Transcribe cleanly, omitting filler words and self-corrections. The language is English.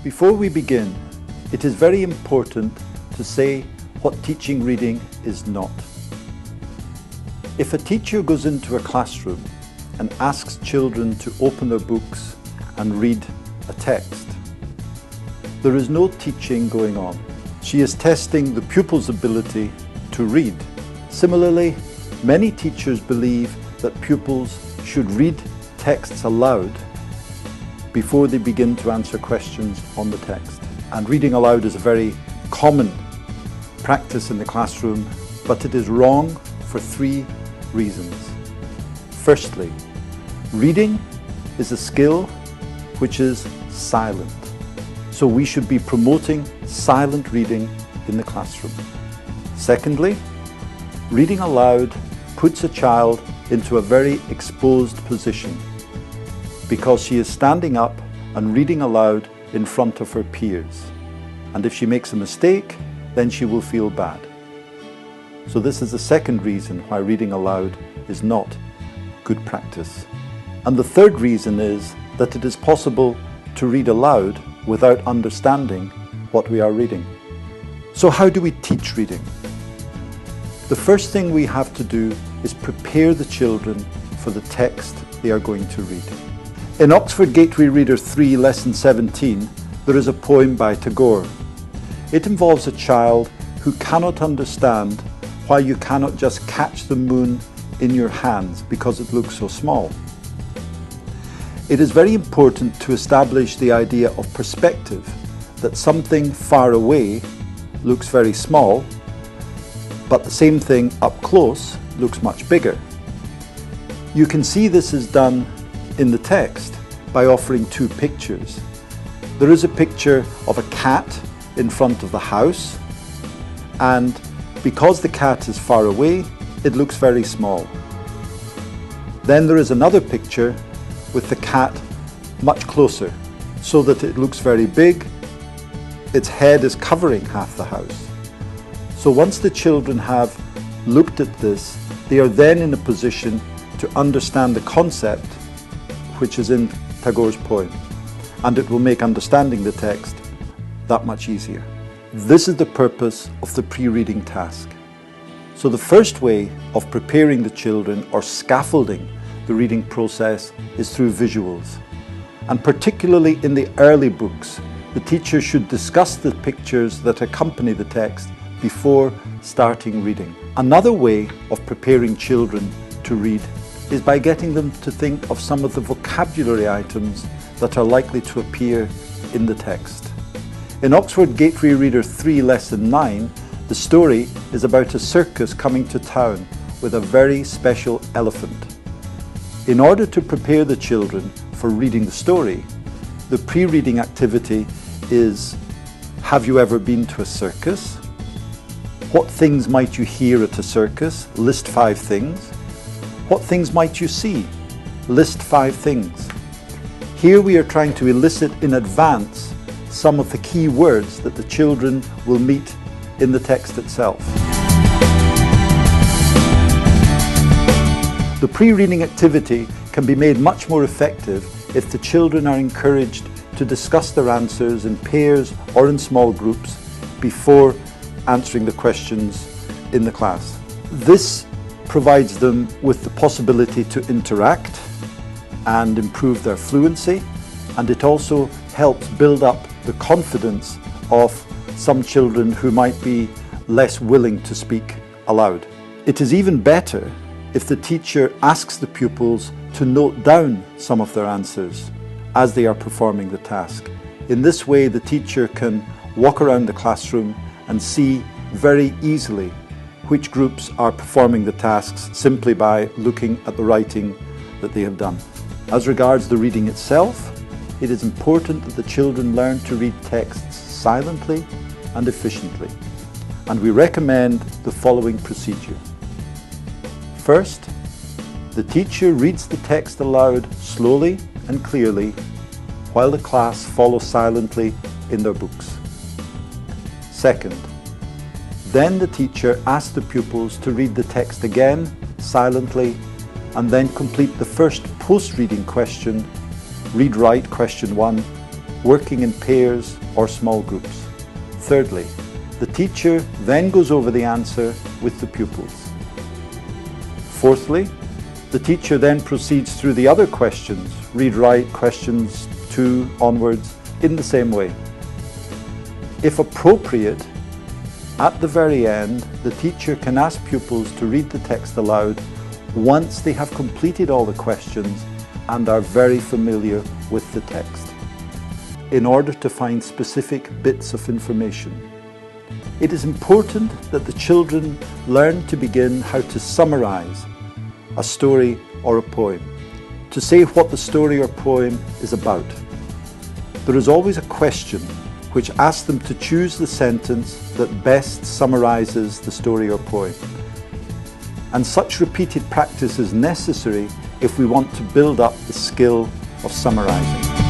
Before we begin, it is very important to say what teaching reading is not. If a teacher goes into a classroom and asks children to open their books and read a text, there is no teaching going on. She is testing the pupil's ability to read. Similarly, many teachers believe that pupils should read texts aloud before they begin to answer questions on the text. And reading aloud is a very common practice in the classroom, but it is wrong for three reasons. Firstly, reading is a skill which is silent. So we should be promoting silent reading in the classroom. Secondly, reading aloud puts a child into a very exposed position because she is standing up and reading aloud in front of her peers. And if she makes a mistake, then she will feel bad. So this is the second reason why reading aloud is not good practice. And the third reason is that it is possible to read aloud without understanding what we are reading. So how do we teach reading? The first thing we have to do is prepare the children for the text they are going to read. In Oxford Gateway Reader 3, Lesson 17, there is a poem by Tagore. It involves a child who cannot understand why you cannot just catch the moon in your hands because it looks so small. It is very important to establish the idea of perspective, that something far away looks very small, but the same thing up close looks much bigger. You can see this is done in the text by offering two pictures. There is a picture of a cat in front of the house, and because the cat is far away, it looks very small. Then there is another picture with the cat much closer, so that it looks very big. Its head is covering half the house. So once the children have looked at this, they are then in a position to understand the concept which is in Tagore's poem, and it will make understanding the text that much easier. This is the purpose of the pre-reading task. So the first way of preparing the children or scaffolding the reading process is through visuals. And particularly in the early books, the teacher should discuss the pictures that accompany the text before starting reading. Another way of preparing children to read is by getting them to think of some of the vocabulary items that are likely to appear in the text. In Oxford Gateway Reader 3, Lesson 9, the story is about a circus coming to town with a very special elephant. In order to prepare the children for reading the story, the pre-reading activity is: have you ever been to a circus? What things might you hear at a circus? List 5 things. What things might you see? List 5 things. Here we are trying to elicit in advance some of the key words that the children will meet in the text itself. The pre-reading activity can be made much more effective if the children are encouraged to discuss their answers in pairs or in small groups before answering the questions in the class. This provides them with the possibility to interact and improve their fluency, and it also helps build up the confidence of some children who might be less willing to speak aloud. It is even better if the teacher asks the pupils to note down some of their answers as they are performing the task. In this way, the teacher can walk around the classroom and see very easily which groups are performing the tasks simply by looking at the writing that they have done. As regards the reading itself, it is important that the children learn to read texts silently and efficiently, and we recommend the following procedure. First, the teacher reads the text aloud slowly and clearly while the class follows silently in their books. Second, then the teacher asks the pupils to read the text again silently and then complete the first post-reading question, read-write question 1, working in pairs or small groups. Thirdly, the teacher then goes over the answer with the pupils. Fourthly, the teacher then proceeds through the other questions, read, write, questions 2 onwards, in the same way. If appropriate, at the very end, the teacher can ask pupils to read the text aloud once they have completed all the questions and are very familiar with the text, in order to find specific bits of information. It is important that the children learn to begin how to summarize a story or a poem, to say what the story or poem is about. There is always a question which asks them to choose the sentence that best summarizes the story or poem. And such repeated practice is necessary if we want to build up the skill of summarizing.